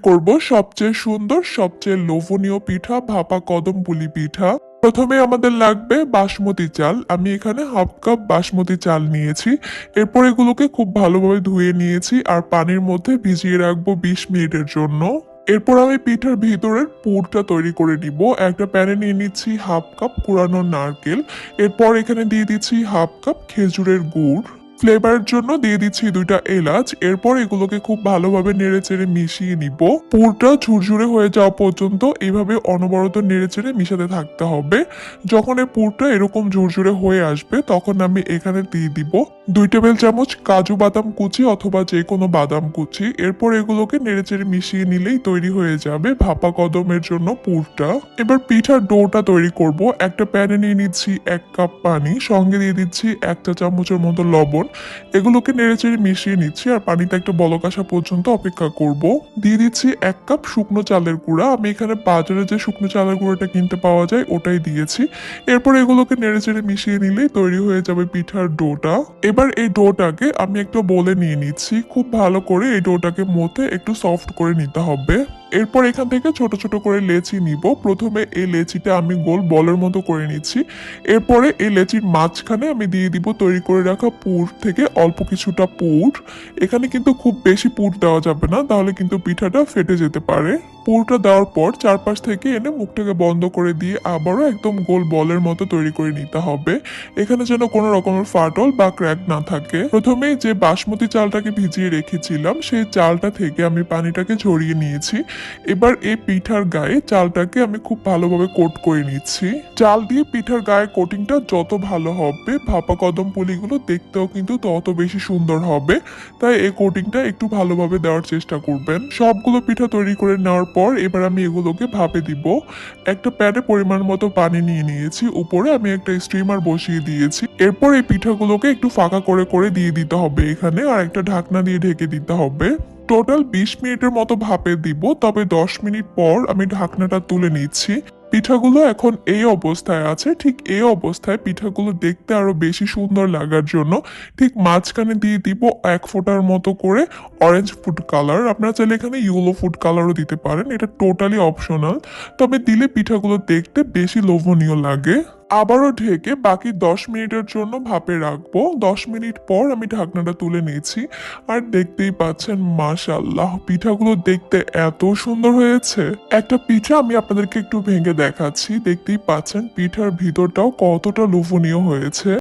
করব সবচেয়ে সুন্দর সবচেয়ে লোভনীয় পিঠা ভাপা কদম পুলি পিঠা। প্রথমে আমাদের লাগবে বাসমতি চাল। আমি এখানে হাফ কাপ বাসমতি চাল নিয়েছি। এরপর এগুলোকে খুব ভালোভাবে ধুয়ে নিয়েছি আর পানির মধ্যে ভিজিয়ে রাখবো 20 মিনিটের জন্য। এরপর আমি পিঠার ভিতরের পুরটা তৈরি করে নিব। একটা প্যানে নিয়ে নিচ্ছি হাফ কাপ কুড়ানো নারকেল। এরপর এখানে দিয়ে দিচ্ছি হাফ কাপ খেজুরের গুড়। ফ্লেভারের জন্য দিয়ে দিচ্ছি 2টা এলাচ। এরপর এগুলোকে খুব ভালোভাবে নেড়েচেড়ে মিশিয়ে নিব। পুরটা ঝুরঝুরে হয়ে যাওয়া পর্যন্ত এইভাবে অনবরত নেড়েচেড়ে মিশাতে থাকতে হবে। যখন এই পুরটা এরকম ঝুরঝুরে হয়ে আসবে তখন আমি এখানে দিয়ে দিব 2 টেবিল চামচ কাজু বাদাম কুচি অথবা যে কোনো বাদাম কুচি। এরপর এগুলোকে নেড়েচেড়ে মিশিয়ে নিলেই তৈরি হয়ে যাবে ভাপা কদমের জন্য পুরটা। এবার পিঠার ডোটা তৈরি করব। একটা প্যানে নিয়ে নিচ্ছি 1 কাপ পানি, সঙ্গে দিয়ে দিচ্ছি 1 চা চামচের মতো লবণ। এগুলোকে নেড়েচেড়ে মিশিয়ে নিচ্ছি আর পানিতে একটা বলক আসা পর্যন্ত অপেক্ষা করব। দিয়ে দিচ্ছি 1 কাপ শুকনো চালের গুঁড়া। আমি এখানে বাজারে যে শুকনো চালের গুঁড়াটা কিনতে পাওয়া যায় ওটাই দিয়েছি। এরপর এগুলোকে নেড়েচেড়ে মিশিয়ে নিলেই তৈরি হয়ে যাবে পিঠার ডোটা। এবার এই ডোটাকে আমি একটা বলে নিয়ে নিচ্ছি। খুব ভালো করে এই ডোটাকে মথে একটু সফট করে নিতে হবে। এরপর এখান থেকে ছোট ছোট করে লেচি নিব। প্রথমে এই লেচিটা আমি গোল বলের মতো করে নিচ্ছি। এরপরে এই লেচির মাঝখানে আমি দিয়ে দিব তৈরি করে রাখা পুর থেকে অল্প কিছুটা পুর। এখানে কিন্তু খুব বেশি পুর দেওয়া যাবে না, তাহলে কিন্তু পিঠাটা ফেটে যেতে পারে। পুরটা দেওয়ার পর চারপাশ থেকে এনে মুখটাকে বন্ধ করে দিয়ে আবারও একদম গোল বলের মতো তৈরি করে নিতে হবে। এখানে যেন কোনো রকমের ফাটল বা ক্র্যাক না থাকে। প্রথমে যে বাসমতি চালটাকে ভিজিয়ে রেখেছিলাম সেই চালটা থেকে আমি পানিটাকে ঝরিয়ে নিয়েছি। এবার এই পিঠার গায়ে চালটাকে আমি খুব ভালোভাবে কোট করে নিচ্ছি। চাল দিয়ে পিঠার গায়ে কোটিংটা যত ভালো হবে ভাপা কদম পুলিগুলো দেখতেও কিন্তু তত বেশি সুন্দর হবে। তাই এই কোটিংটা একটু ভালোভাবে দেওয়ার চেষ্টা করবেন। সবগুলো পিঠা তৈরি করে নেওয়ার পর এবার আমি এগুলোকে ভাপে দিব। একটা প্যানে পরিমাণ মতো পানি নিয়ে নিয়েছি, উপরে আমি একটা স্টিমার বসিয়ে দিয়েছি। এরপর এই পিঠাগুলোকে একটু ফাঁকা করে করে দিয়ে দিতে হবে এখানে, আর একটা ঢাকনা দিয়ে ঢেকে দিতে হবে। টোটাল 20 মিনিটের মতো ভাপে দিব, তবে 10 মিনিট পর আমি ঢাকনাটা তুলে নিচ্ছি। পিঠাগুলো এখন এই অবস্থায় আছে। ঠিক এই অবস্থায় পিঠাগুলো দেখতে আরো বেশি সুন্দর লাগার জন্য ঠিক মাঝখানে দিয়ে দিব 1 ফোঁটার মতো করে অরেঞ্জ ফুড কালার। আপনারা চাইলে এখানে ইয়েলো ফুড কালারও দিতে পারেন, এটা টোটালি অপশনাল। তবে দিলে পিঠাগুলো দেখতে বেশি লোভনীয় লাগে। আবারও ঢেকে বাকি 10 মিনিটের জন্য ভাপে রাখবো। 10 মিনিট পর আমি ঢাকনাটা তুলে নিয়েছি আর দেখতেই পাচ্ছেন মাশাআল্লাহ পিঠাগুলো দেখতে এত সুন্দর হয়েছে। একটা পিঠা আমি আপনাদেরকে একটু ভেঙে দেখাচ্ছি। দেখতেই পাচ্ছেন পিঠার ভিতরটাও কতটা লোভনীয় হয়েছে।